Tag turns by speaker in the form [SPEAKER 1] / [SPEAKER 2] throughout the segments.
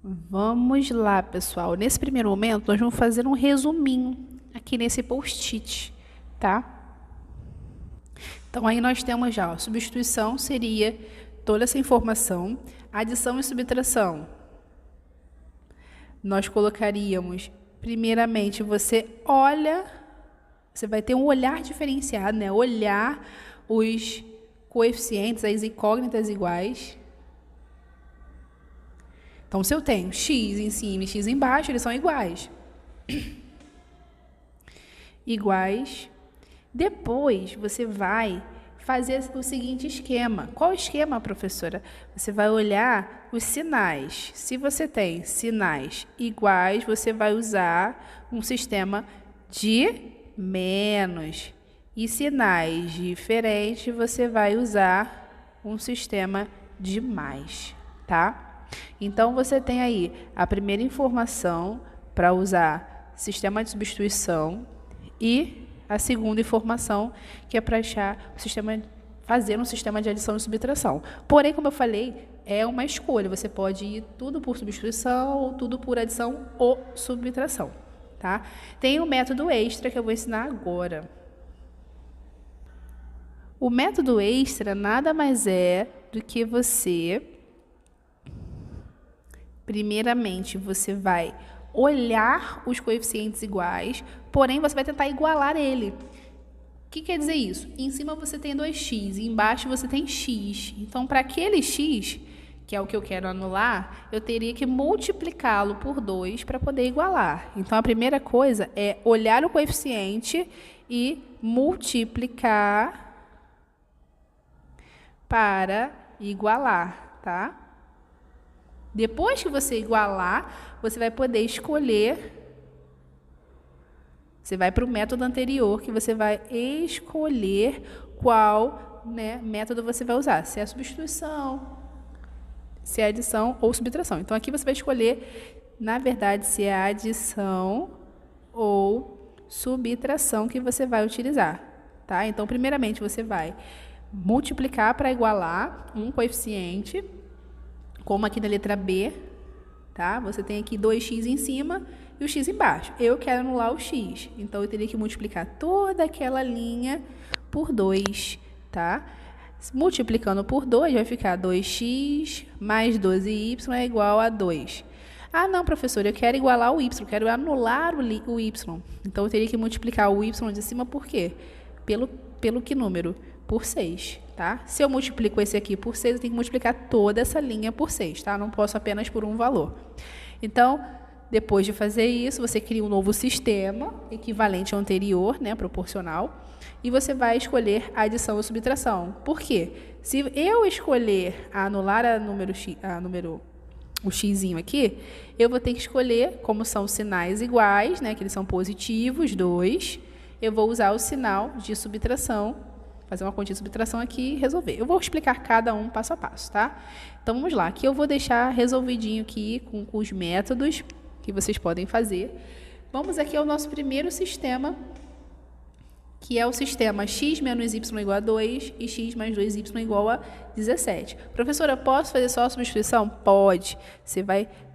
[SPEAKER 1] Vamos lá, pessoal. Nesse primeiro momento, nós vamos fazer um resuminho aqui nesse post-it, tá? Então, aí nós temos já, ó, substituição seria toda essa informação, adição e subtração. Nós colocaríamos, primeiramente, você vai ter um olhar diferenciado, né? Olhar os coeficientes, as incógnitas iguais. Então, se eu tenho x em cima e x embaixo, eles são iguais. Iguais. Depois, você vai fazer o seguinte esquema. Qual esquema, professora? Você vai olhar os sinais. Se você tem sinais iguais, você vai usar um sistema de menos. E sinais diferentes, você vai usar um sistema de mais, tá? Então, você tem aí a primeira informação para usar sistema de substituição e a segunda informação que é para fazer um sistema de adição e subtração. Porém, como eu falei, é uma escolha. Você pode ir tudo por substituição ou tudo por adição ou subtração, tá? Tem um método extra que eu vou ensinar agora. O método extra nada mais é do que primeiramente, você vai olhar os coeficientes iguais, porém, você vai tentar igualar ele. O que quer dizer isso? Em cima você tem 2x, e embaixo você tem x. Então, para aquele x, que é o que eu quero anular, eu teria que multiplicá-lo por 2 para poder igualar. Então, a primeira coisa é olhar o coeficiente e multiplicar para igualar, tá? Depois que você igualar, você vai poder escolher. Você vai para o método anterior, que você vai escolher qual, né, método você vai usar. Se é substituição, se é adição ou subtração. Então, aqui você vai escolher, na verdade, se é adição ou subtração que você vai utilizar, tá? Então, primeiramente, você vai multiplicar para igualar um coeficiente, como aqui na letra B, tá? Você tem aqui 2x em cima e o x embaixo. Eu quero anular o x, então eu teria que multiplicar toda aquela linha por 2, tá? Multiplicando por 2, vai ficar 2x mais 12y é igual a 2. Ah, não, professor, eu quero igualar o y, quero anular o y. Então, eu teria que multiplicar o y de cima por quê? Pelo que número? Por 6, tá? Se eu multiplico esse aqui por 6, eu tenho que multiplicar toda essa linha por 6, tá? Não posso apenas por um valor. Então, depois de fazer isso, você cria um novo sistema, equivalente ao anterior, né, proporcional, e você vai escolher a adição ou subtração. Por quê? Se eu escolher anular o xzinho aqui, eu vou ter que escolher, como são sinais iguais, né, que eles são positivos, 2, eu vou usar o sinal de subtração, fazer uma continha de subtração aqui e resolver. Eu vou explicar cada um passo a passo, tá? Então, vamos lá. Aqui eu vou deixar resolvidinho aqui com os métodos que vocês podem fazer. Vamos aqui ao nosso primeiro sistema, que é o sistema x menos y igual a 2 e x mais 2y igual a 17. Professora, posso fazer só a substituição? Pode.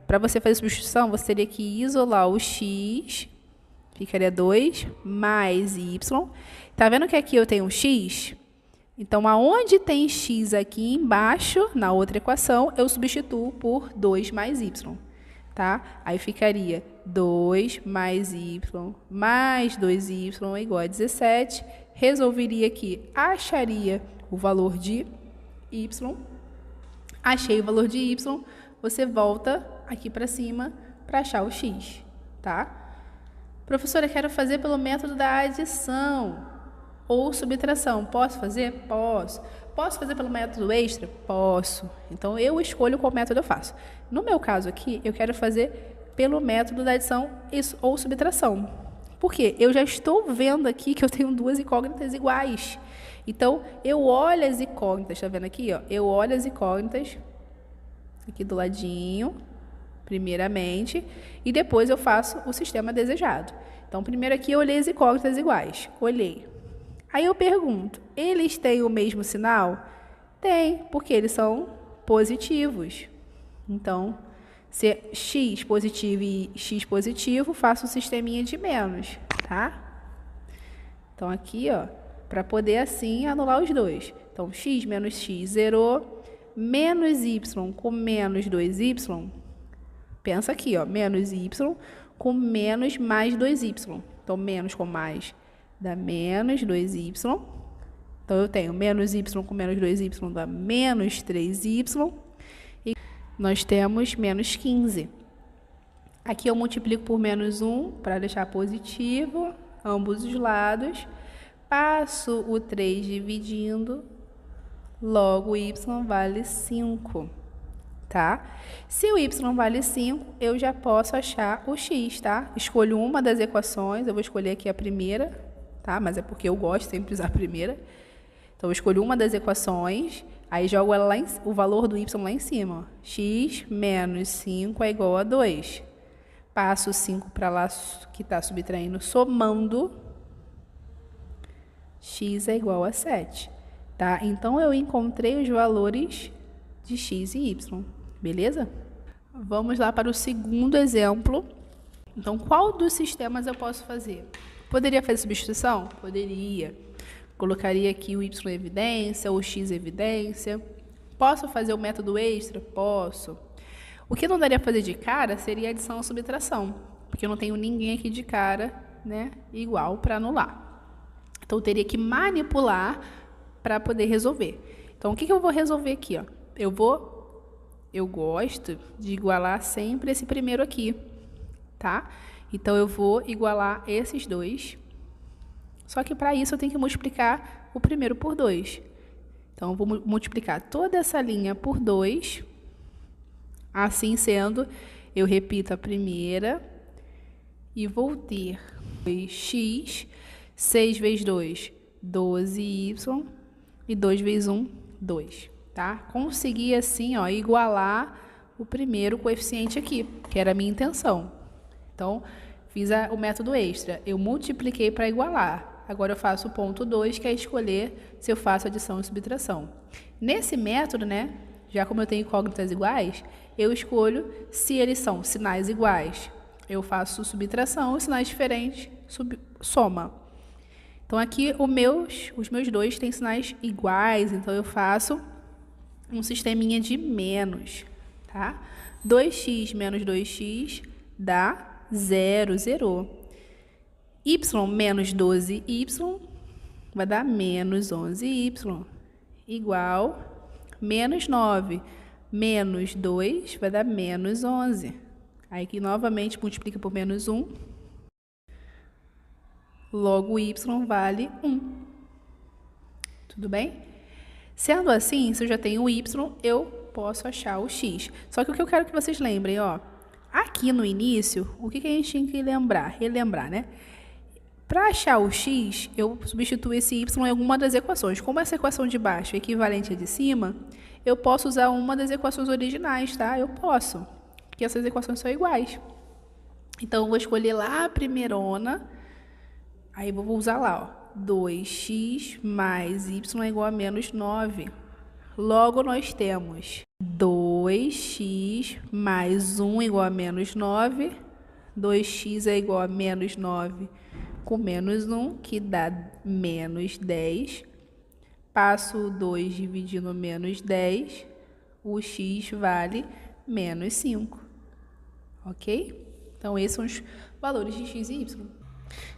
[SPEAKER 1] Para você fazer a substituição, você teria que isolar o x, ficaria 2 mais y. Tá vendo que aqui eu tenho um x? Então, aonde tem x aqui embaixo, na outra equação, eu substituo por 2 mais y, tá? Aí ficaria 2 mais y mais 2y é igual a 17. Resolveria aqui, acharia o valor de y. Achei o valor de y, você volta aqui para cima para achar o x, tá? Professora, quero fazer pelo método da adição ou subtração. Posso fazer? Posso. Posso fazer pelo método extra? Posso. Então, eu escolho qual método eu faço. No meu caso aqui, eu quero fazer pelo método da adição ou subtração. Por quê? Eu já estou vendo aqui que eu tenho duas incógnitas iguais. Então, eu olho as incógnitas, tá vendo aqui? Ó? Eu olho as incógnitas aqui do ladinho, primeiramente, e depois eu faço o sistema desejado. Então, primeiro aqui eu olhei as incógnitas iguais. Olhei. Aí eu pergunto, eles têm o mesmo sinal? Tem, porque eles são positivos. Então, Se é x positivo e x positivo, faço um sisteminha de menos, tá? Então, aqui, ó, para poder, assim, anular os dois. Então, x menos x zerou, menos y com menos 2y. Pensa aqui, ó, menos y com menos mais 2y. Então, menos com mais dá menos 2y. Então, eu tenho menos y com menos 2y dá menos 3y. E nós temos menos 15. Aqui eu multiplico por menos 1 para deixar positivo ambos os lados. Passo o 3 dividindo, logo y vale 5, tá? Se o y vale 5, eu já posso achar o x, tá? Escolho uma das equações, eu vou escolher aqui a primeira, tá? Mas é porque eu gosto sempre de usar a primeira. Então, eu escolho uma das equações, aí jogo ela lá o valor do y lá em cima, ó. X menos 5 é igual a 2. Passo o 5 para lá, que está subtraindo, somando, x é igual a 7, tá? Então, eu encontrei os valores de x e y, beleza? Vamos lá para o segundo exemplo. Então, qual dos sistemas eu posso fazer? Poderia fazer substituição? Poderia. Colocaria aqui o y em evidência, o x em evidência. Posso fazer o método extra? Posso. O que não daria para fazer de cara seria adição ou subtração, porque eu não tenho ninguém aqui de cara, né, igual para anular. Então, eu teria que manipular para poder resolver. Então, o que eu vou resolver aqui? Ó? Eu gosto de igualar sempre esse primeiro aqui, tá? Então, eu vou igualar esses dois. Só que, para isso, eu tenho que multiplicar o primeiro por 2. Então, eu vou multiplicar toda essa linha por 2. Assim sendo, eu repito a primeira e vou ter 2x, 6 vezes 2, 12y, e 2 vezes 1, 2, tá? Consegui, assim, ó, igualar o primeiro coeficiente aqui, que era a minha intenção. Então, fiz o método extra. Eu multipliquei para igualar. Agora, eu faço o ponto 2, que é escolher se eu faço adição ou subtração. Nesse método, né, já como eu tenho incógnitas iguais, eu escolho se eles são sinais iguais. Eu faço subtração, sinais diferentes, soma. Então, aqui os meus dois têm sinais iguais, então eu faço um sisteminha de menos, tá? 2x menos 2x dá 0, zerou. Y menos 12y vai dar menos 11y, igual menos 9 menos 2 vai dar menos 11. Aí aqui novamente multiplica por menos 1. Logo, y vale 1. Tudo bem? Sendo assim, se eu já tenho o y, eu posso achar o x. Só que o que eu quero que vocês lembrem, ó, aqui no início, o que a gente tinha que relembrar, né? Para achar o x, eu substituo esse y em alguma das equações. Como essa equação de baixo é equivalente à de cima, eu posso usar uma das equações originais, tá? Eu posso, porque essas equações são iguais. Então, eu vou escolher lá a primeirona. Aí, eu vou usar lá, ó, 2x mais y é igual a menos 9. Logo, nós temos 2x mais 1 igual a menos 9. 2x é igual a menos 9 com menos 1, que dá menos 10. Passo o 2 dividindo menos 10. O x vale menos 5. Ok? Então, esses são os valores de x e y.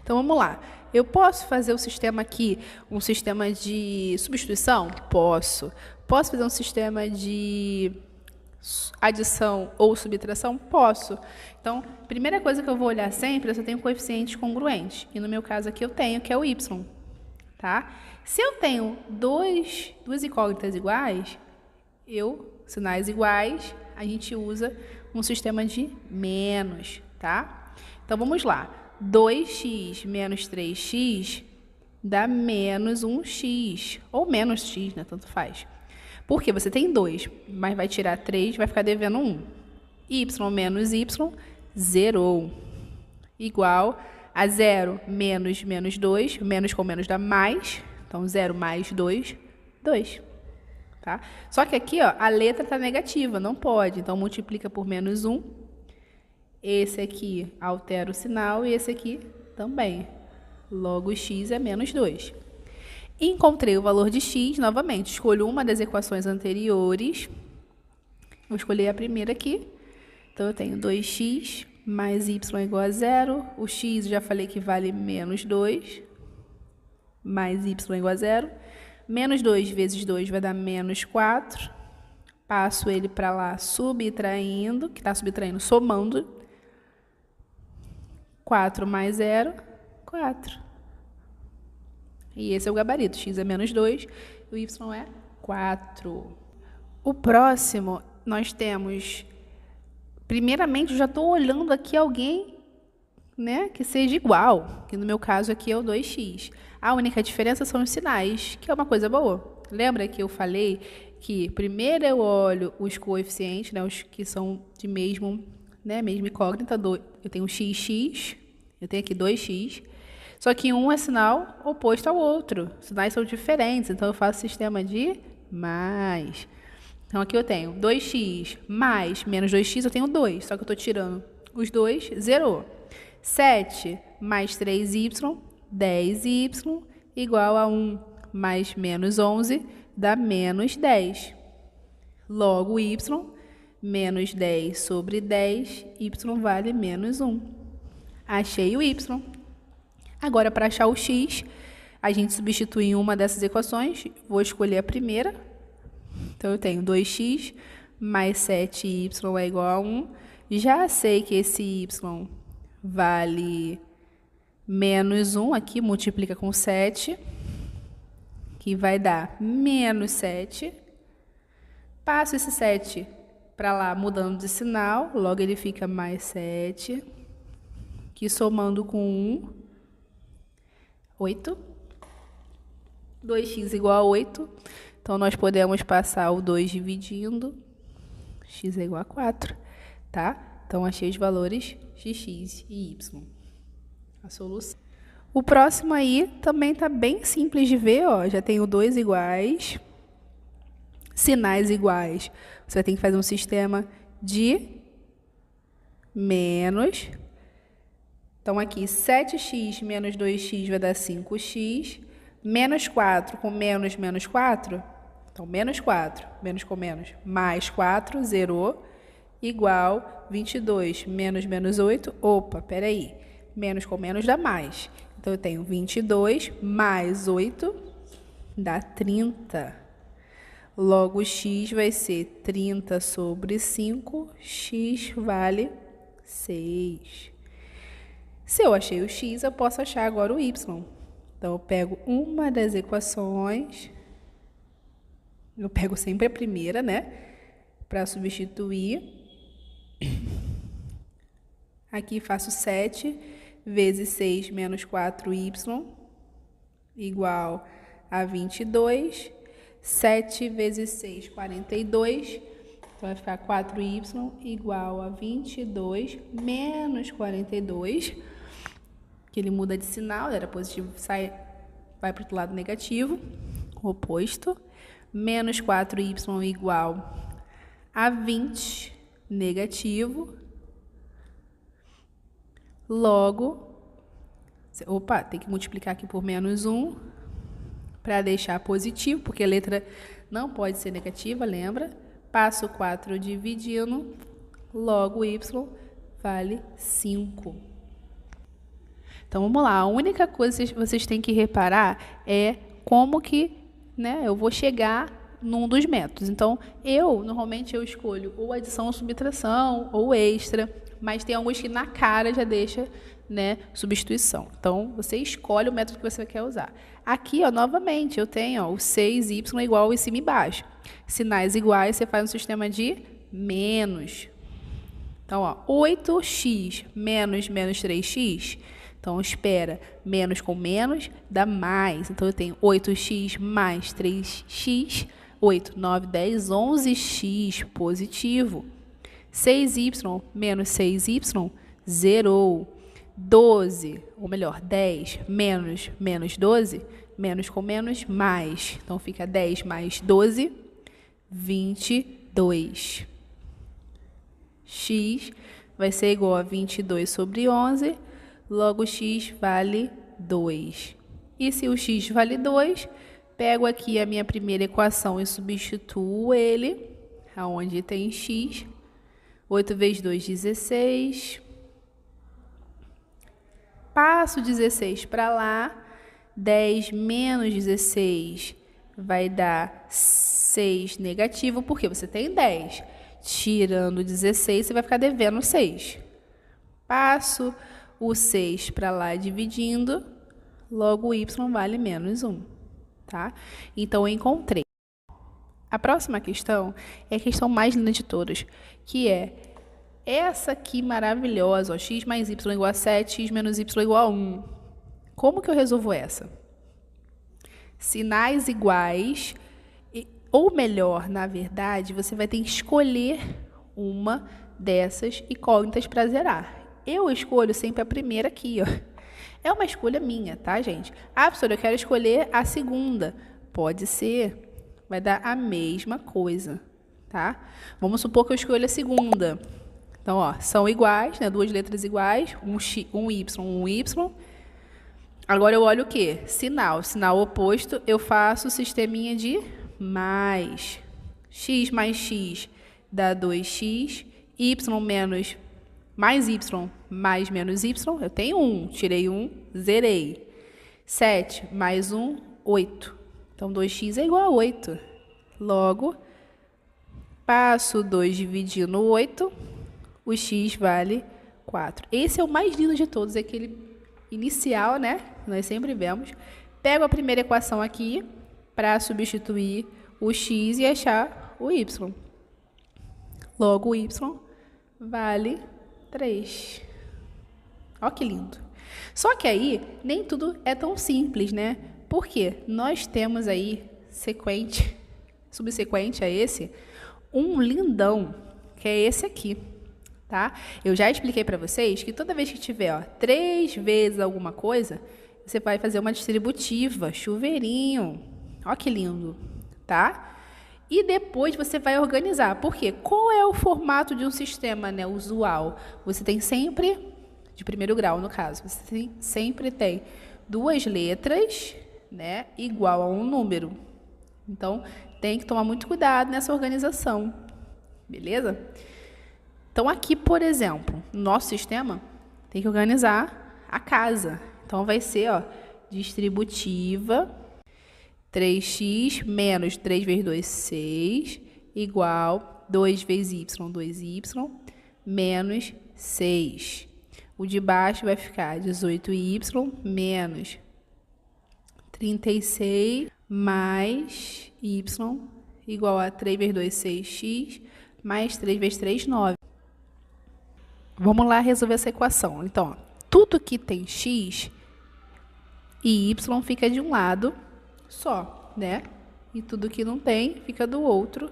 [SPEAKER 1] Então, vamos lá. Eu posso fazer o sistema aqui, um sistema de substituição? Posso. Posso fazer um sistema de adição ou subtração? Posso. Então, primeira coisa que eu vou olhar sempre é se eu tenho coeficientes congruentes. E no meu caso aqui eu tenho, que é o y. Tá? Se eu tenho duas incógnitas iguais, sinais iguais, a gente usa um sistema de menos. Tá? Então, vamos lá. 2x menos 3x dá menos 1x, ou menos x, né? Tanto faz. Porque você tem 2, mas vai tirar 3, vai ficar devendo 1. Y menos y, zerou. Igual a 0 menos menos 2, menos com menos dá mais. Então, 0 mais 2, 2. tá? Só que aqui, ó, a letra está negativa, não pode. Então, multiplica por menos 1. Esse aqui altera o sinal e esse aqui também. Logo, x é menos 2. Encontrei o valor de x, novamente. Escolho uma das equações anteriores. Vou escolher a primeira aqui. Então, eu tenho 2x mais y igual a 0. O x, já falei que vale menos 2. Mais y igual a 0. Menos 2 vezes 2 vai dar menos 4. Passo ele para lá subtraindo, que está subtraindo, somando. 4 mais 0, 4. E esse é o gabarito. X é menos 2 e o y é 4. O próximo, nós temos... Primeiramente, eu já estou olhando aqui alguém, né, que seja igual, que no meu caso aqui é o 2x. A única diferença são os sinais, que é uma coisa boa. Lembra que eu falei que primeiro eu olho os coeficientes, né, os que são de mesma incógnita. Eu tenho xx, eu tenho aqui 2x, só que um é sinal oposto ao outro. Os sinais são diferentes, então eu faço sistema de mais. Então, aqui eu tenho 2x mais menos 2x, eu tenho 2, só que eu estou tirando os 2, zerou. 7 mais 3y, 10y, igual a 1 mais menos 11, dá menos 10. Logo, y, menos 10 sobre 10, y vale menos 1. Achei o y. Agora, para achar o x, a gente substitui em uma dessas equações. Vou escolher a primeira. Então, eu tenho 2x mais 7y é igual a 1. Já sei que esse y vale menos 1. Aqui multiplica com 7, que vai dar menos 7. Passo esse 7 para lá, mudando de sinal. Logo, ele fica mais 7. Que somando com 1, 8. 2x igual a 8. Então, nós podemos passar o 2 dividindo. X é igual a 4, tá? Então, achei os valores de x e y. A solução. O próximo aí também tá bem simples de ver, ó. Já tenho 2 iguais. Sinais iguais. Você tem que fazer um sistema de menos. Então, aqui, 7x menos 2x vai dar 5x. Menos 4 com menos, menos 4. Então, menos 4, menos com menos, mais 4, zerou, igual 22 menos menos 8. Opa, peraí. Menos com menos dá mais. Então, eu tenho 22 mais 8 dá 30. Logo, x vai ser 30 sobre 5. X vale 6. Se eu achei o x, eu posso achar agora o y. Então, eu pego uma das equações, eu pego sempre a primeira, né, para substituir. Aqui faço 7 vezes 6 menos 4y, igual a 22. 7 vezes 6, 42. Então, vai ficar 4y igual a 22 menos 42. Que ele muda de sinal, era positivo, vai para o outro lado negativo, oposto. Menos 4y igual a 20, negativo. Logo, opa, tem que multiplicar aqui por menos 1 para deixar positivo, porque a letra não pode ser negativa, lembra? Passo 4 dividindo, logo y vale 5. Então, vamos lá. A única coisa que vocês têm que reparar é como que, né, eu vou chegar num dos métodos. Então, normalmente, eu escolho ou adição ou subtração, ou extra, mas tem alguns que na cara já deixa, né, substituição. Então, você escolhe o método que você quer usar. Aqui, ó, novamente, eu tenho o 6y igual em cima e embaixo. Sinais iguais, você faz um sistema de menos. Então, ó, 8x menos menos 3x... Então, espera, menos com menos dá mais. Então, eu tenho 8x mais 3x, 8, 9, 10, 11x positivo. 6y menos 6y, zerou. 12, ou melhor, 10 menos menos 12, menos com menos, mais. Então, fica 10 mais 12, 22. X vai ser igual a 22 sobre 11, logo x vale 2. E se o x vale 2, pego aqui a minha primeira equação e substituo ele, aonde tem x. 8 vezes 2, 16. Passo 16 para lá. 10 menos 16 vai dar 6 negativo, porque você tem 10. Tirando 16, você vai ficar devendo 6. Passo o 6 para lá dividindo, logo o y vale menos 1. Tá? Então, eu encontrei. A próxima questão é a questão mais linda de todas, que é essa aqui maravilhosa, ó, x mais y igual a 7, x menos y igual a 1. Como que eu resolvo essa? Sinais iguais, ou melhor, na verdade, você vai ter que escolher uma dessas incógnitas para zerar. Eu escolho sempre a primeira aqui, ó. É uma escolha minha, tá, gente? Ah, professora, eu quero escolher a segunda. Pode ser. Vai dar a mesma coisa, tá? Vamos supor que eu escolha a segunda. Então, ó, são iguais, né? Duas letras iguais, um y. Agora eu olho o quê? Sinal. Sinal oposto, eu faço o sisteminha de mais. X mais x dá 2x. Y menos mais y mais menos y. Eu tenho 1. Tirei 1, zerei. 7 mais 1, 8. Então, 2x é igual a 8. Logo, passo 2 dividindo 8. O x vale 4. Esse é o mais lindo de todos, é aquele inicial, né? Nós sempre vemos. Pego a primeira equação aqui para substituir o x e achar o y. Logo, o y vale 3. Olha que lindo. Só que aí, nem tudo é tão simples, né? Porque nós temos aí, subsequente a esse, um lindão, que é esse aqui. Tá? Eu já expliquei para vocês que toda vez que tiver, ó, 3 vezes alguma coisa, você vai fazer uma distributiva, chuveirinho. Olha que lindo, tá? E depois você vai organizar. Por quê? Qual é o formato de um sistema, né, usual? Você tem sempre, de primeiro grau no caso, você sempre tem duas letras, né, igual a um número. Então, tem que tomar muito cuidado nessa organização. Beleza? Então, aqui, por exemplo, no nosso sistema, tem que organizar a casa. Então, vai ser, ó, distributiva, 3x menos 3 vezes 2, 6, igual 2 vezes y, 2y, menos 6. O de baixo vai ficar 18y menos 36 mais y, igual a 3 vezes 2, 6x, mais 3 vezes 3, 9. Vamos lá resolver essa equação. Então, ó, tudo que tem x e y fica de um lado só, né? E tudo que não tem fica do outro,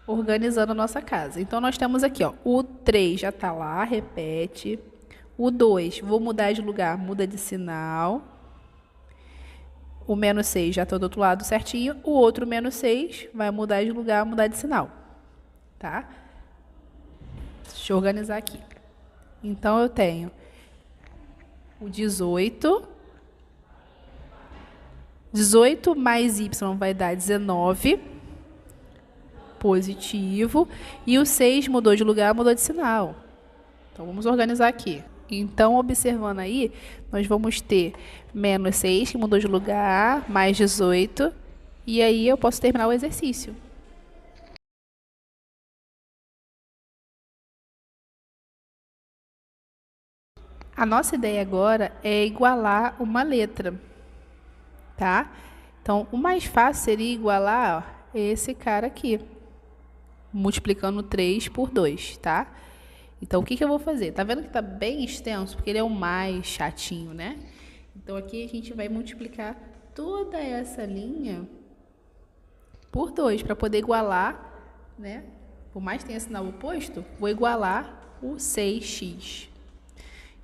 [SPEAKER 1] organizando a nossa casa. Então, nós temos aqui, ó, o 3 já está lá, repete. O 2, vou mudar de lugar, muda de sinal. O menos 6 já está do outro lado certinho. O outro menos 6 vai mudar de lugar, mudar de sinal. Tá? Deixa eu organizar aqui. Então, eu tenho o 18. 18 mais y vai dar 19. Positivo. E o 6 mudou de lugar, mudou de sinal. Então, vamos organizar aqui. Então, observando aí, nós vamos ter menos 6, que mudou de lugar, mais 18. E aí, eu posso terminar o exercício. A nossa ideia agora é igualar uma letra, tá? Então, o mais fácil seria igualar, ó, esse cara aqui, multiplicando 3 por 2, tá? Então, o que eu vou fazer? Tá vendo que tá bem extenso? Porque ele é o mais chatinho, né? Então, aqui a gente vai multiplicar toda essa linha por 2, para poder igualar, né? Por mais que tenha sinal oposto, vou igualar o 6x.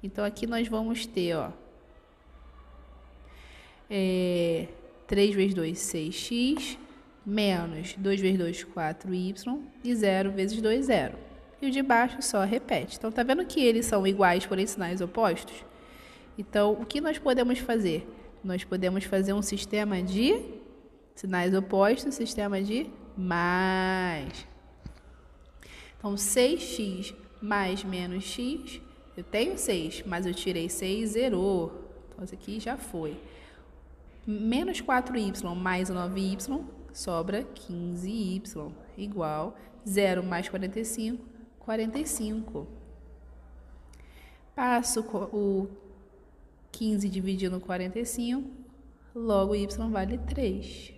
[SPEAKER 1] Então, aqui nós vamos ter, ó, 3 vezes 2, 6x, menos 2 vezes 2, 4y, e 0 vezes 2, 0. E o de baixo só repete. Então, tá vendo que eles são iguais, porém sinais opostos? Então, o que nós podemos fazer? Nós podemos fazer um sistema de sinais opostos, sistema de mais. Então, 6x mais menos x, eu tenho 6, mas eu tirei 6, zerou. Então, isso aqui já foi. Menos 4y mais 9y, sobra 15y, igual 0 mais 45, 45. Passo o 15 dividindo 45, logo y vale 3.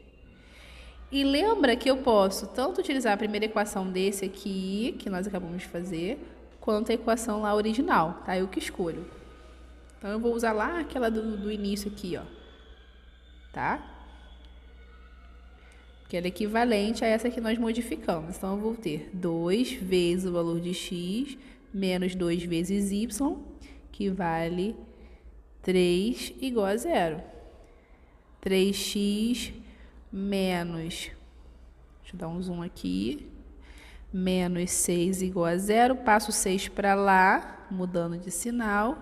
[SPEAKER 1] E lembra que eu posso tanto utilizar a primeira equação desse aqui, que nós acabamos de fazer, quanto a equação lá original, tá? Eu que escolho. Então, eu vou usar lá aquela do início aqui, ó. Tá? Que ela é equivalente a essa que nós modificamos. Então, eu vou ter 2 vezes o valor de x, menos 2 vezes y, que vale 3 igual a 0. 3x menos, deixa eu dar um zoom aqui, menos 6 igual a 0. Passo o 6 para lá, mudando de sinal.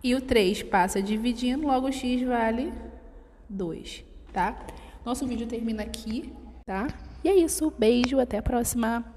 [SPEAKER 1] E o 3 passa dividindo, logo o x vale 2, tá? Nosso vídeo termina aqui, tá? E é isso, beijo, até a próxima!